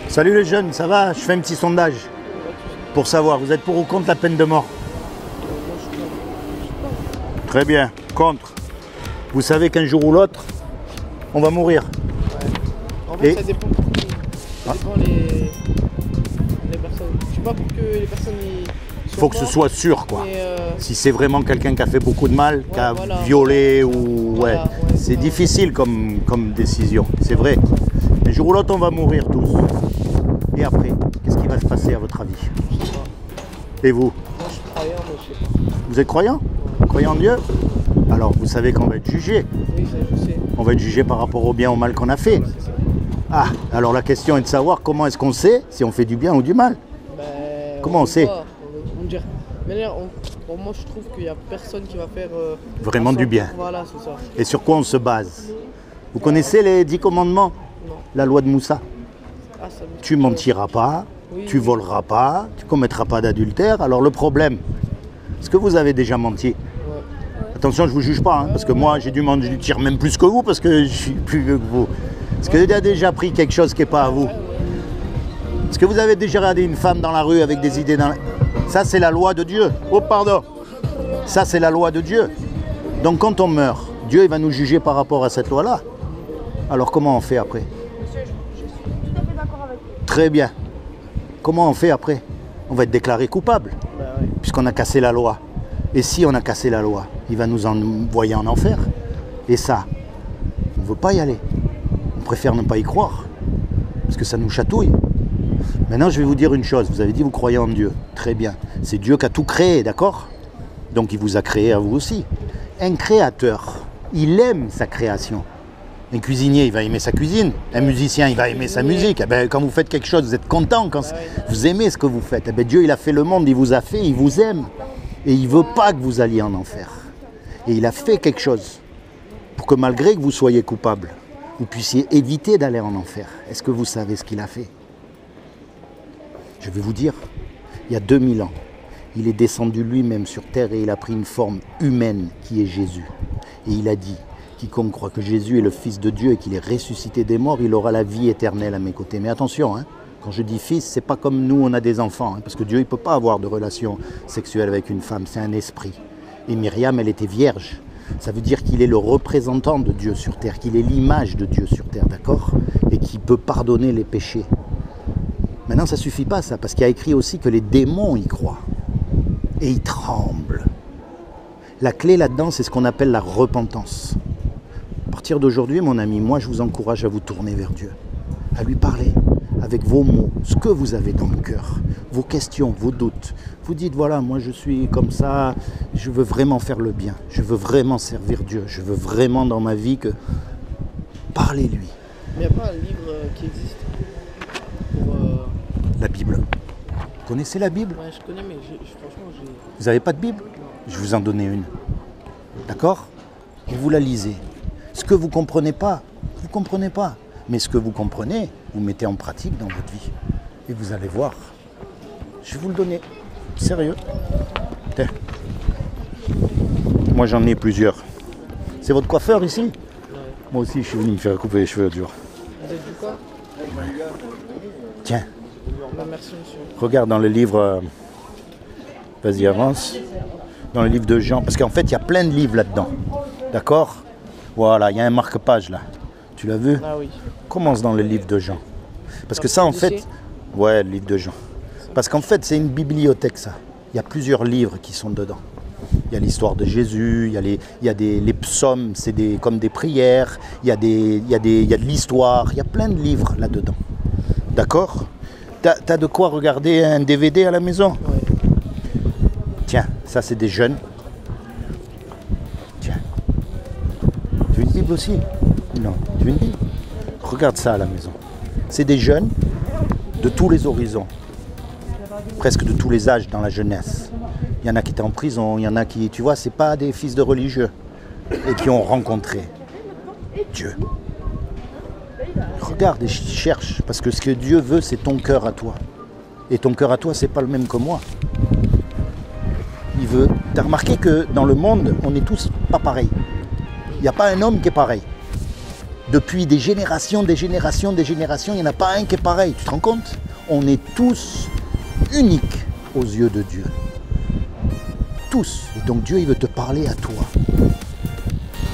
Salut les jeunes, ça va? Je fais un petit sondage pour savoir, vous êtes pour ou contre la peine de mort? Très bien, contre. Vous savez qu'un jour ou l'autre, on va mourir. En fait, ça dépend pour qui. Ça dépend les personnes. Je sais pas pour que les personnes Il faut que ce soit sûr, quoi. Mais Si c'est vraiment quelqu'un qui a fait beaucoup de mal, qui a voilà. violé ou... Voilà, ouais, c'est difficile comme décision, c'est vrai. Un jour ou l'autre, on va mourir tous. Et après, qu'est-ce qui va se passer à votre avis? Je sais pas. Et vous? Moi, je suis croyant, mais je sais pas. Vous êtes croyant? Croyant en Dieu? Alors, vous savez qu'on va être jugé. Oui, ça, je sais. On va être jugé par rapport au bien ou au mal qu'on a fait. C'est ça. Ah, alors la question est de savoir comment est-ce qu'on sait si on fait du bien ou du mal. Ben, Comment on sait? On dirait. Mais là, pour moi, je trouve qu'il n'y a personne qui va faire Vraiment du bien. Voilà, c'est ça. Et sur quoi on se base? Vous connaissez les 10 commandements? Non. La loi de Moussa. Ah, ça me... Tu mentiras pas, Oui, tu oui. voleras pas, tu commettras pas d'adultère. Alors le problème, est-ce que vous avez déjà menti? Ouais. Attention, je vous juge pas, hein, parce que moi j'ai dû mentir même plus que vous, parce que je suis plus vieux que vous. Est-ce que vous avez déjà pris quelque chose qui n'est pas à vous? Est-ce que vous avez déjà regardé une femme dans la rue avec des idées dans la... Ça, c'est la loi de Dieu. Oh, pardon. Ça, c'est la loi de Dieu. Donc, quand on meurt, Dieu il va nous juger par rapport à cette loi-là. Alors, comment on fait après? Monsieur, je suis tout à fait d'accord avec vous. Très bien. Comment on fait après? On va être déclaré coupable, Ben, ouais. puisqu'on a cassé la loi. Et si on a cassé la loi, il va nous envoyer en enfer. Et ça, on ne veut pas y aller. On préfère ne pas y croire, parce que ça nous chatouille. Maintenant, je vais vous dire une chose. Vous avez dit, vous croyez en Dieu. Très bien. C'est Dieu qui a tout créé, d'accord? Donc, il vous a créé à vous aussi. Un créateur, il aime sa création. Un cuisinier, il va aimer sa cuisine. Un musicien, il va aimer sa musique. Eh ben, quand vous faites quelque chose, vous êtes content. Quand vous aimez ce que vous faites. Eh ben, Dieu, il a fait le monde, il vous a fait, il vous aime. Et il ne veut pas que vous alliez en enfer. Et il a fait quelque chose pour que malgré que vous soyez coupable, vous puissiez éviter d'aller en enfer. Est-ce que vous savez ce qu'il a fait? Je vais vous dire, il y a 2000 ans, il est descendu lui-même sur terre et il a pris une forme humaine qui est Jésus. Et il a dit, quiconque croit que Jésus est le Fils de Dieu et qu'il est ressuscité des morts, il aura la vie éternelle à mes côtés. Mais attention, hein, quand je dis fils, c'est pas comme nous, on a des enfants, hein, parce que Dieu, il ne peut pas avoir de relation sexuelle avec une femme, c'est un esprit. Et Myriam, elle était vierge. Ça veut dire qu'il est le représentant de Dieu sur terre, qu'il est l'image de Dieu sur terre, d'accord? Et qu'il peut pardonner les péchés. Maintenant, ça ne suffit pas, ça, parce qu'il y a écrit aussi que les démons y croient. Et ils tremblent. La clé là-dedans, c'est ce qu'on appelle la repentance. À partir d'aujourd'hui, mon ami, moi, je vous encourage à vous tourner vers Dieu, à lui parler avec vos mots, ce que vous avez dans le cœur, vos questions, vos doutes. Vous dites, voilà, moi, je suis comme ça, je veux vraiment faire le bien, je veux vraiment servir Dieu, je veux vraiment dans ma vie que... Parlez-lui. Mais il n'y a pas un livre qui existe pour... La Bible. Vous connaissez la Bible? Ouais, je connais, mais franchement, j'ai... Vous n'avez pas de Bible? Je vais vous en donner une. D'accord? Et vous la lisez. Ce que vous ne comprenez pas, vous ne comprenez pas. Mais ce que vous comprenez, vous mettez en pratique dans votre vie. Et vous allez voir. Je vais vous le donner. Sérieux. Tiens. Moi, j'en ai plusieurs. C'est votre coiffeur ici? Ouais. Moi aussi, je suis venu me faire couper les cheveux durs. Vous êtes du quoi? Tiens. Bah, merci, monsieur. Regarde dans le livre, vas-y avance, dans le livre de Jean, parce qu'en fait il y a plein de livres là-dedans, d'accord? Voilà, il y a un marque-page là, tu l'as vu? Ah oui. Commence dans le livre de Jean, parce que ça en fait, ouais, le livre de Jean, parce qu'en fait c'est une bibliothèque ça, il y a plusieurs livres qui sont dedans. Il y a l'histoire de Jésus, il y a les psaumes, c'est comme des prières, il y a de l'histoire, il y a plein de livres là-dedans, d'accord? T'as de quoi regarder un DVD à la maison? Ouais. Tiens, ça c'est des jeunes. Tiens. Tu veux une Bible aussi? Non. Tu veux une Bible? Regarde ça à la maison. C'est des jeunes de tous les horizons. Presque de tous les âges dans la jeunesse. Il y en a qui étaient en prison, il y en a qui, tu vois, c'est pas des fils de religieux. Et qui ont rencontré Dieu. Regarde et cherche, parce que ce que Dieu veut, c'est ton cœur à toi. Et ton cœur à toi, c'est pas le même que moi. Il veut. Tu as remarqué que dans le monde, on n'est tous pas pareils. Il n'y a pas un homme qui est pareil. Depuis des générations, il n'y en a pas un qui est pareil. Tu te rends compte? On est tous uniques aux yeux de Dieu. Tous. Et donc Dieu, il veut te parler à toi.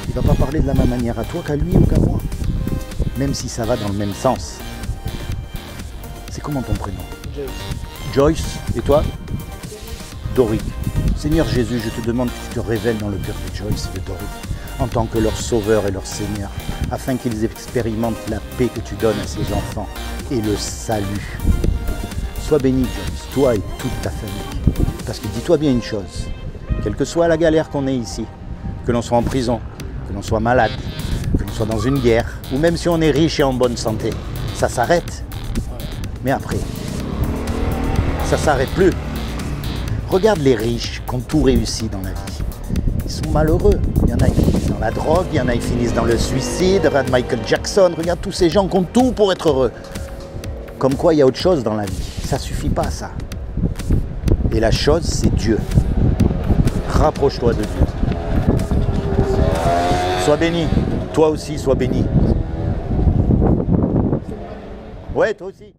Il ne va pas parler de la même manière à toi qu'à lui ou qu'à moi. Même si ça va dans le même sens. C'est comment ton prénom? Joyce. Et toi? Doric. Seigneur Jésus, je te demande que tu te révèles dans le cœur de Joyce et de Doric, en tant que leur sauveur et leur Seigneur, afin qu'ils expérimentent la paix que tu donnes à ces enfants et le salut. Sois béni, Joyce, toi et toute ta famille. Parce que dis-toi bien une chose, quelle que soit la galère qu'on ait ici, que l'on soit en prison, que l'on soit malade, que l'on soit dans une guerre, ou même si on est riche et en bonne santé, ça s'arrête. Mais après, ça ne s'arrête plus. Regarde les riches qui ont tout réussi dans la vie. Ils sont malheureux. Il y en a qui finissent dans la drogue, il y en a qui finissent dans le suicide. Regarde Michael Jackson, regarde tous ces gens qui ont tout pour être heureux. Comme quoi, il y a autre chose dans la vie. Ça ne suffit pas, ça. Et la chose, c'est Dieu. Rapproche-toi de Dieu. Sois béni. Toi aussi, sois béni. Ouais, toi aussi.